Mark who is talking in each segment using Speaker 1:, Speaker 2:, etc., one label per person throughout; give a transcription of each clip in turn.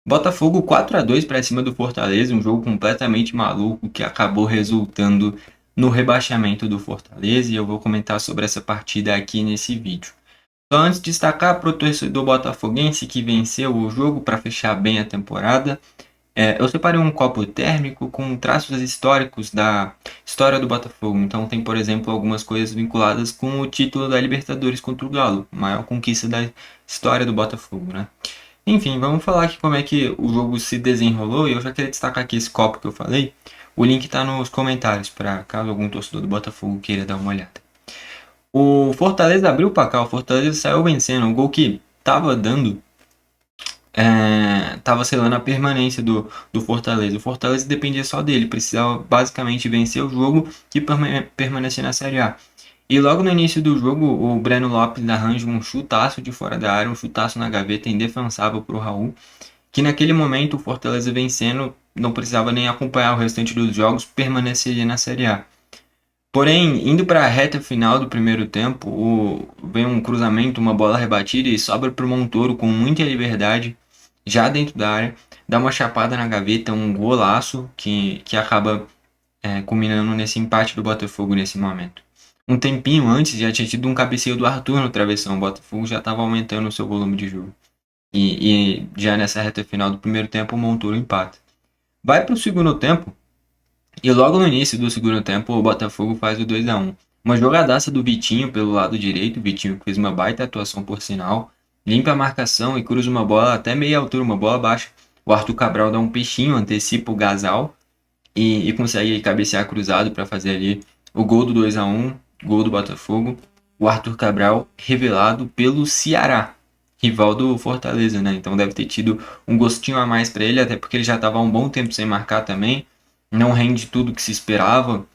Speaker 1: Botafogo 4-2 para cima do Fortaleza, um jogo completamente maluco que acabou resultando no rebaixamento do Fortaleza e eu vou comentar sobre essa partida aqui nesse vídeo. Só antes de destacar para o torcedor botafoguense que venceu o jogo para fechar bem a temporada, eu separei um copo térmico com traços históricos da história do Botafogo. Então tem, por exemplo, algumas coisas vinculadas com o título da Libertadores contra o Galo, maior conquista da história do Botafogo, né? Enfim, vamos falar aqui como é que o jogo se desenrolou e eu já queria destacar aqui esse copo que eu falei. O link está nos comentários para caso algum torcedor do Botafogo queira dar uma olhada. O Fortaleza abriu o placar, o Fortaleza saiu vencendo, um gol que tava selando a permanência do Fortaleza. O Fortaleza dependia só dele, precisava basicamente vencer o jogo e permanecer na Série A. E logo no início do jogo, o Breno Lopes arranja um chutaço de fora da área, um chutaço na gaveta indefensável para o Raul, que naquele momento o Fortaleza vencendo não precisava nem acompanhar o restante dos jogos, permaneceria na Série A. Porém, indo para a reta final do primeiro tempo, vem um cruzamento, uma bola rebatida e sobra para o Montoro com muita liberdade, já dentro da área, dá uma chapada na gaveta, um golaço que acaba culminando nesse empate do Botafogo nesse momento. Um tempinho antes já tinha tido um cabeceio do Arthur no travessão, o Botafogo já estava aumentando o seu volume de jogo. E já nessa reta final do primeiro tempo, o Montoro empata. Vai para o segundo tempo, e logo no início do segundo tempo, o Botafogo faz o 2-1. Uma jogadaça do Vitinho pelo lado direito, o Vitinho que fez uma baita atuação por sinal, limpa a marcação e cruza uma bola até meia altura, uma bola baixa. O Arthur Cabral dá um peixinho, antecipa o Gasal e consegue cabecear cruzado para fazer ali o gol do 2-1, gol do Botafogo. O Arthur Cabral revelado pelo Ceará, rival do Fortaleza, né? Então deve ter tido um gostinho a mais para ele, até porque ele já estava há um bom tempo sem marcar também. Não rende tudo que se esperava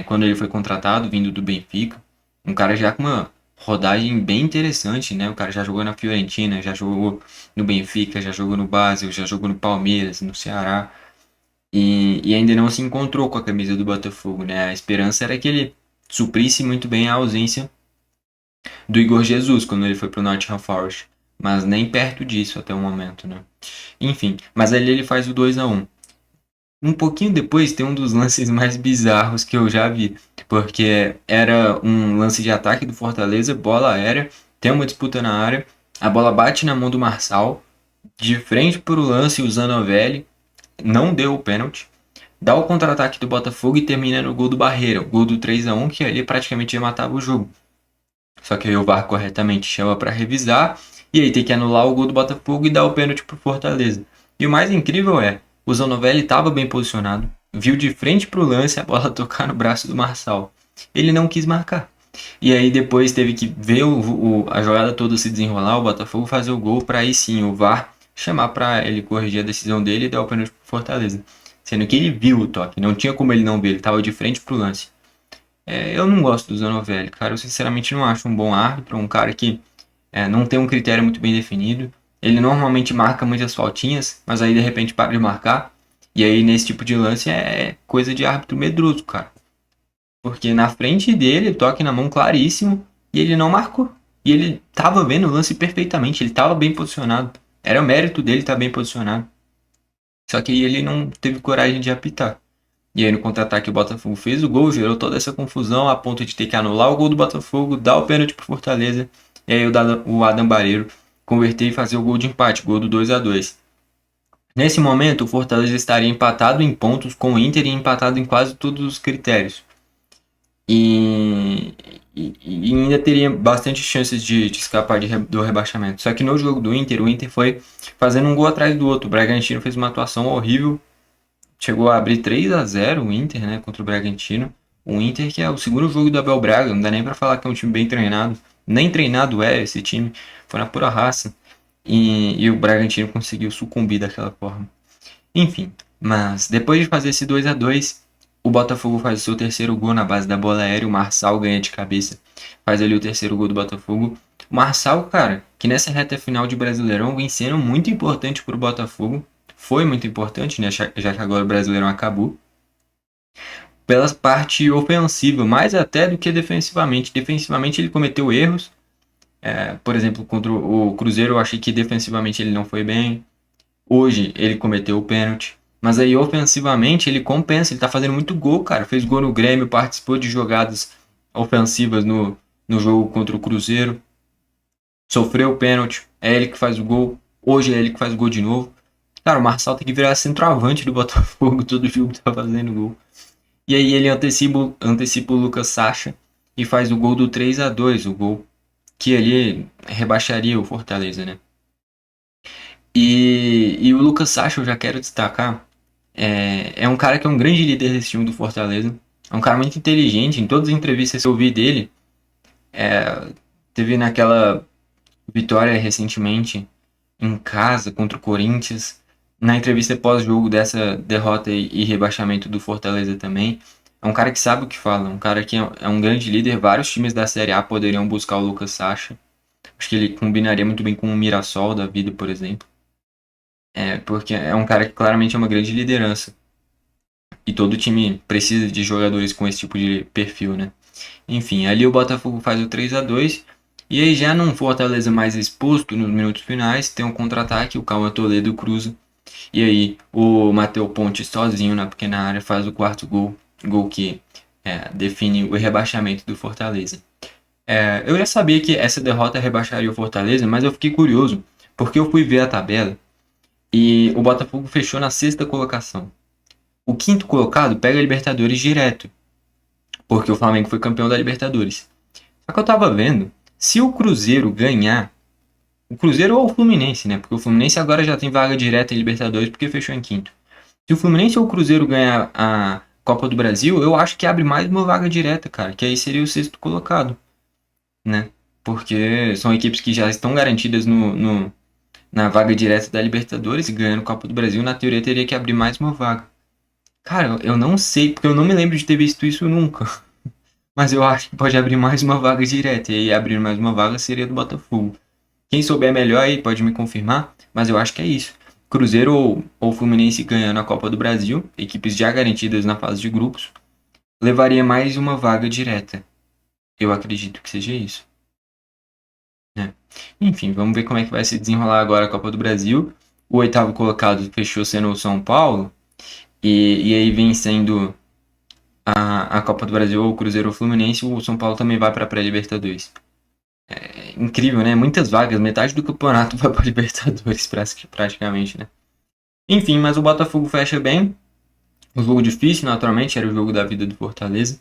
Speaker 1: quando ele foi contratado, vindo do Benfica. Um cara já com uma rodagem bem interessante, né? O cara já jogou na Fiorentina, já jogou no Benfica, já jogou no Basel, já jogou no Palmeiras, no Ceará. E ainda não se encontrou com a camisa do Botafogo, né? A esperança era que ele suprisse muito bem a ausência do Igor Jesus quando ele foi para o Nottingham Forest. Mas nem perto disso até o momento, né? Enfim, mas ali ele faz o 2-1. Um pouquinho depois tem um dos lances mais bizarros que eu já vi, porque era um lance de ataque do Fortaleza, bola aérea, tem uma disputa na área, a bola bate na mão do Marçal, de frente para o lance o Zanovelli, não deu o pênalti, dá o contra-ataque do Botafogo e termina no gol do Barreira, o gol do 3-1 que ali praticamente já matava o jogo. Só que aí o VAR corretamente chama para revisar e aí tem que anular o gol do Botafogo e dar o pênalti pro Fortaleza. E o mais incrível é, o Zanovelli estava bem posicionado, viu de frente pro lance a bola tocar no braço do Marçal. Ele não quis marcar. E aí depois teve que ver a jogada toda se desenrolar, o Botafogo fazer o gol para aí sim o VAR chamar para ele corrigir a decisão dele e dar o pênalti pro Fortaleza. Sendo que ele viu o toque, não tinha como ele não ver, ele estava de frente pro lance. Eu não gosto do Zanovelli, cara. Eu sinceramente não acho um bom árbitro, um cara que não tem um critério muito bem definido. Ele normalmente marca muitas faltinhas, mas aí de repente para de marcar. E aí nesse tipo de lance é coisa de árbitro medroso, cara. Porque na frente dele, toque na mão claríssimo e ele não marcou. E ele tava vendo o lance perfeitamente, ele tava bem posicionado. Era o mérito dele estar bem posicionado. Só que ele não teve coragem de apitar. E aí no contra-ataque o Botafogo fez o gol, gerou toda essa confusão a ponto de ter que anular o gol do Botafogo, dar o pênalti pro Fortaleza, e aí o Adam Barreiro converter e fazer o gol de empate, gol do 2-2. Nesse momento o Fortaleza estaria empatado em pontos com o Inter e empatado em quase todos os critérios. E, e ainda teria bastante chances de escapar do rebaixamento. Só que no jogo do Inter, o Inter foi fazendo um gol atrás do outro. O Bragantino fez uma atuação horrível, chegou a abrir 3-0 o Inter, né, contra o Bragantino. O Inter que é o segundo jogo do Abel Braga, não dá nem para falar que é um time bem treinado. Nem treinado é esse time, foi na pura raça. E o Bragantino conseguiu sucumbir daquela forma. Enfim, mas depois de fazer esse 2-2, o Botafogo faz o seu terceiro gol na base da bola aérea. O Marçal ganha de cabeça, faz ali o terceiro gol do Botafogo. O Marçal, cara, que nessa reta final de Brasileirão vem sendo muito importante para o Botafogo. Foi muito importante, né? Já que agora o Brasileirão acabou. Pela parte ofensiva, mais até do que defensivamente. Defensivamente ele cometeu erros. Por exemplo, contra o Cruzeiro eu achei que defensivamente ele não foi bem. Hoje ele cometeu o pênalti. Mas aí ofensivamente ele compensa, ele tá fazendo muito gol, cara. Fez gol no Grêmio, participou de jogadas ofensivas no jogo contra o Cruzeiro. Sofreu o pênalti, é ele que faz o gol. Hoje é ele que faz o gol de novo. Cara, o Marçal tem que virar centroavante do Botafogo todo jogo que tá fazendo gol. E aí ele antecipa o Lucas Sacha e faz o gol do 3-2, o gol que ele rebaixaria o Fortaleza, né? E o Lucas Sacha, eu já quero destacar, é um cara que é um grande líder desse time do Fortaleza. É um cara muito inteligente. Em todas as entrevistas que eu vi dele, teve naquela vitória recentemente em casa contra o Corinthians. Na entrevista pós-jogo dessa derrota e rebaixamento do Fortaleza também. É um cara que sabe o que fala, um cara que é um grande líder. Vários times da Série A poderiam buscar o Lucas Sacha. Acho que ele combinaria muito bem com o Mirassol da vida, por exemplo. Porque é um cara que claramente é uma grande liderança. E todo time precisa de jogadores com esse tipo de perfil, né? Enfim, ali o Botafogo faz o 3-2. E aí já num Fortaleza mais exposto nos minutos finais, tem um contra-ataque, o Cauã Toledo cruza. E aí o Matheus Pontes sozinho na pequena área faz o quarto gol. Gol que define o rebaixamento do Fortaleza. Eu já sabia que essa derrota rebaixaria o Fortaleza, mas eu fiquei curioso, porque eu fui ver a tabela e o Botafogo fechou na sexta colocação. O quinto colocado pega a Libertadores direto, porque o Flamengo foi campeão da Libertadores. Só que eu tava vendo, se o Cruzeiro ganhar, o Cruzeiro ou o Fluminense, né? Porque o Fluminense agora já tem vaga direta em Libertadores porque fechou em quinto. Se o Fluminense ou o Cruzeiro ganhar a Copa do Brasil, eu acho que abre mais uma vaga direta, cara, que aí seria o sexto colocado, né? Porque são equipes que já estão garantidas na vaga direta da Libertadores e ganhando Copa do Brasil, na teoria teria que abrir mais uma vaga. Cara, eu não sei, porque eu não me lembro de ter visto isso nunca. Mas eu acho que pode abrir mais uma vaga direta. E aí abrir mais uma vaga seria do Botafogo. Quem souber melhor aí pode me confirmar, mas eu acho que é isso. Cruzeiro ou Fluminense ganhando a Copa do Brasil, equipes já garantidas na fase de grupos, levaria mais uma vaga direta. Eu acredito que seja isso, né? Enfim, vamos ver como é que vai se desenrolar agora a Copa do Brasil. O oitavo colocado fechou sendo o São Paulo, e aí vencendo a Copa do Brasil ou o Cruzeiro ou o Fluminense, o São Paulo também vai para a pré-Libertadores. Incrível, né? Muitas vagas, metade do campeonato vai para Libertadores praticamente, né? Enfim, mas o Botafogo fecha bem. Um jogo difícil, naturalmente, era o jogo da vida do Fortaleza,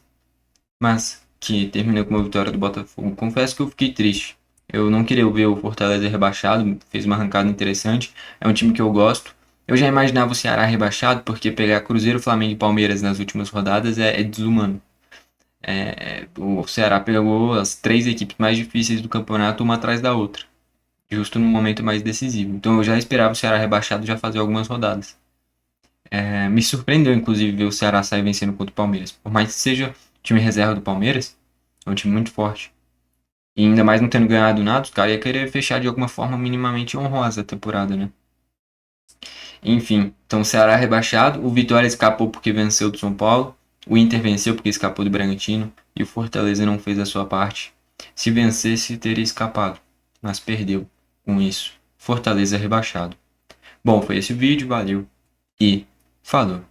Speaker 1: mas que terminou com uma vitória do Botafogo. Confesso que eu fiquei triste. Eu não queria ver o Fortaleza rebaixado, fez uma arrancada interessante. É um time que eu gosto. Eu já imaginava o Ceará rebaixado, porque pegar Cruzeiro, Flamengo e Palmeiras nas últimas rodadas é desumano. O Ceará pegou as três equipes mais difíceis do campeonato, uma atrás da outra, justo no momento mais decisivo. Então eu já esperava o Ceará rebaixado já fazer algumas rodadas. Me surpreendeu, inclusive, ver o Ceará sair vencendo contra o Palmeiras. Por mais que seja o time reserva do Palmeiras, é um time muito forte. E ainda mais não tendo ganhado nada, os caras iam querer fechar de alguma forma minimamente honrosa a temporada, né? Enfim, então o Ceará rebaixado, o Vitória escapou porque venceu do São Paulo, o Inter venceu porque escapou do Bragantino e o Fortaleza não fez a sua parte. Se vencesse, teria escapado, mas perdeu com isso. Fortaleza rebaixado. Bom, foi esse o vídeo, valeu e falou!